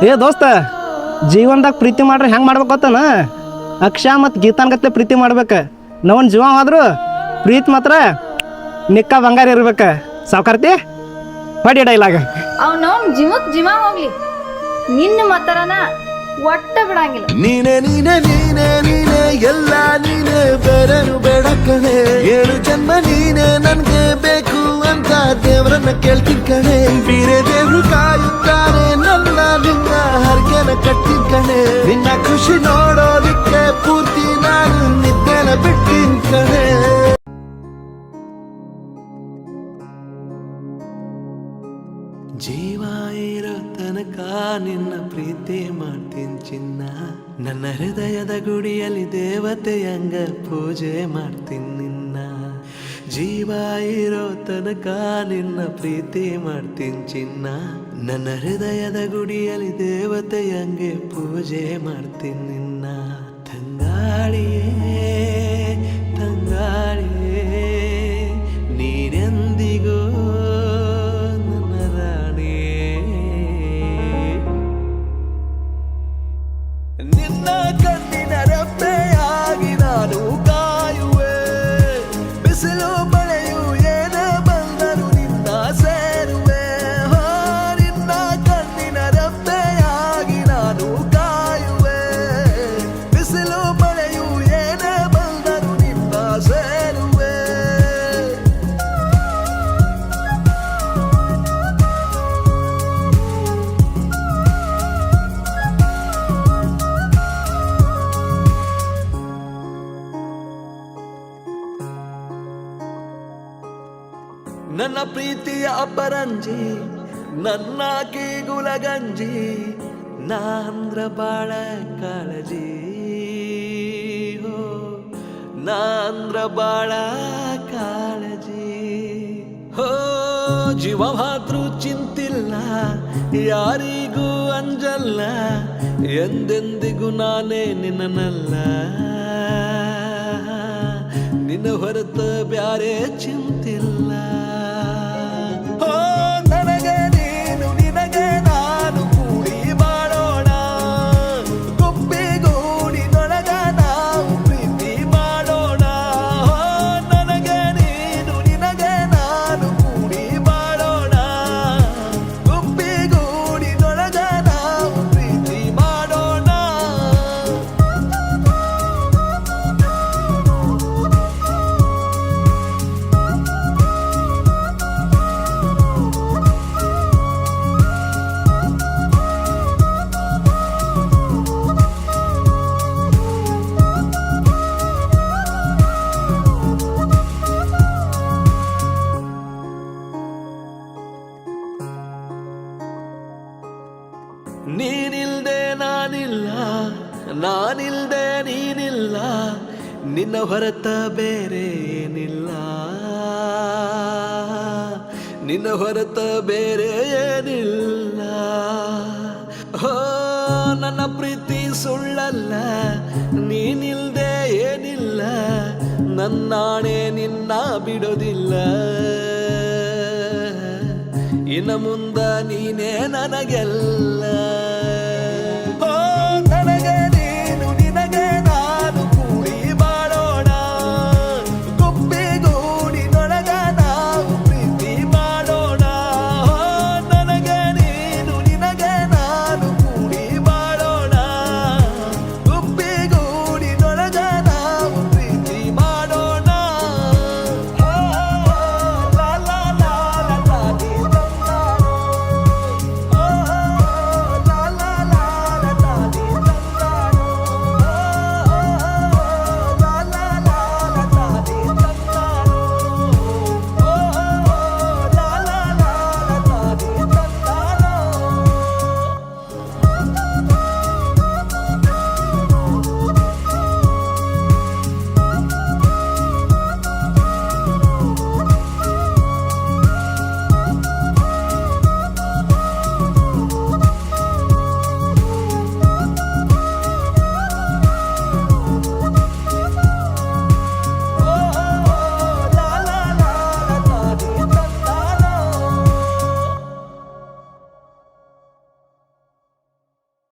ಏ ದೋಸ್ತ, ಜೀವನದಾಗ ಪ್ರೀತಿ ಮಾಡ್ರೆ ಹೆಂಗೆ ಮಾಡ್ಬೇಕು ಗೊತ್ತನ? ಅಕ್ಷಾ ಮತ್ತು ಗೀತಾನ್ಗತ್ತೆ ಪ್ರೀತಿ ಮಾಡ್ಬೇಕು. ನಾವೊಂದು ಜೀವ ಆದ್ರು ಪ್ರೀತಿ ಮಾತ್ರ ನಿಕ್ಕ ಬಂಗಾರ ಇರ್ಬೇಕು. ಸಾವುಕಾರ್ತಿ ಹೊಡಿ ಡೈಲಾಗ. ಅವ್ನವ್ನ ಜಿಮ ಹೋಗ್ಲಿ, ನಿನ್ನ ಮಾತರನ ಒಟ್ಟ ಬಿಡಂಗಿಲ್ಲ. ನೀನೆ ನೀನೆ ನೀನೆ ನೀನೆ ಎಲ್ಲ ನೀನೆ, ಬೇರೆನು ಬೇಡ ಕಣೆ. 7 ಜನ್ಮ ನೀನೆ ನನ್ಗೆ ಬೇಕು ಅಂತ ದೇವ್ರನ್ನ ಕೇಳ್ತೀನಿ ಕಣೆ. ಬೇರೆ ದೇವ್ರು ಕಾಯುತ್ತಾರೆ ನನ್ನ ನಿನ್ನ ಹರ್ಗೆನ ಕಟ್ಟಿನ ಕಣೆ. ನಿನ್ನ ಖುಷಿ ನೋಡೋದಿಕ್ಕೆ ಪೂರ್ತಿ ನಾನು ನಿದ್ದೆನ ಬಿಟ್ಟಿನ್ ಕಣೆ. ಜೀವ ಇರೋ ತನಕ ನಿನ್ನ ಪ್ರೀತಿ ಮಾಡ್ತೀನಿ ಚಿನ್ನ. ನನ್ನ ಹೃದಯದ ಗುಡಿಯಲ್ಲಿ ದೇವತೆಯಂಗ ಪೂಜೆ ಮಾಡ್ತೀನಿ ನಿನ್ನ. ಜೀವ ಇರೋ ತನಕ ನಿನ್ನ ಪ್ರೀತಿ ಮಾಡ್ತೀನಿ ಚಿನ್ನ. ನನ್ನ ಹೃದಯದ ಗುಡಿಯಲ್ಲಿ ದೇವತೆಯಂಗೆ ಪೂಜೆ ಮಾಡ್ತೀನಿ ನಿನ್ನ. ತಂಗಾಳಿಯೇ ತಂಗಾಳಿಯೇ ನೀನೆಂದಿಗೂ ನಿನ್ನ ಕಣ್ಣಿನ ರೆಪ್ಪೆಯಾಗಿ ನಾನು ಕಾಯುವೆ. ಬಿಸಿಲು ಮಳೆಯು ಏನೇ ಬಂದರು ನಿನ್ನ ಸೇರುವೆ. ನಿನ್ನ ಕಣ್ಣಿನ ರೆಪ್ಪೆಯಾಗಿ ನಾನು ಕಾಯುವೆ. ಬಿಸಿಲು ಮಳೆಯು ಏನೇ ಬಂದರು ನಿನ್ನ ಸೇರುವೆ. ನನ್ನ ಪ್ರೀತಿಯ ಅಪರಂಜಿ, ನನ್ನ ಕೀಗುಲಗಂಜಿ, ನಾಂದ್ರ ಬಾಳ ಕಾಳಜಿ. ಹೋ ನಾಂದ್ರ ಬಾಳ ಕಾಳಜಿ. ಹೋ ಜೀವ ಮಾತ್ರ ಚಿಂತಿಲ್ಲ, ಯಾರಿಗೂ ಅಂಜಲ್ಲ. ಎಂದೆಂದಿಗೂ ನಾನೇ ನಿನ್ನನಲ್ಲ. ನಿನ್ನ ಹೊರತ ಬ್ಯಾರೆ ಚಿಂತಿಲ್ಲ. ನನಗೆ ನೀನು ನಿನಗೆ ನಾನು ಕೂಡಿ ಮಾಡೋಣ. ಗುಬ್ಬಿಗೂಡಿನೊಳಗ ನಾವು ಪ್ರೀತಿ ಮಾಡೋಣ. ನನಗೆ ನೀನು ನಿನಗೆ ನಾನು ಕೂಡಿ ಮಾಡೋಣ. ಗುಬ್ಬಿಗೂಡಿನೊಳಗ ನಾವು ಪ್ರೀತಿ ಮಾಡೋಣ. ನೀನಿಲ್ದೆ ನಾನಿಲ್ಲ, ನಾನಿಲ್ದೆ ನೀನಿಲ್ಲ. ನಿನ್ನ ಹೊರತ ಬೇರೆ ಏನಿಲ್ಲ. ನಿನ್ನ ಹೊರತ ಬೇರೆ ಏನಿಲ್ಲ. ಹೋ ನನ್ನ ಪ್ರೀತಿ ಸುಳ್ಳಲ್ಲ, ನೀನಿಲ್ದೆ ಏನಿಲ್ಲ. ನನ್ನಾಣೆ ನಿನ್ನ ಬಿಡೋದಿಲ್ಲ. ಇನ್ನು ಮುಂದ ನೀನೇ ನನಗೆಲ್ಲ.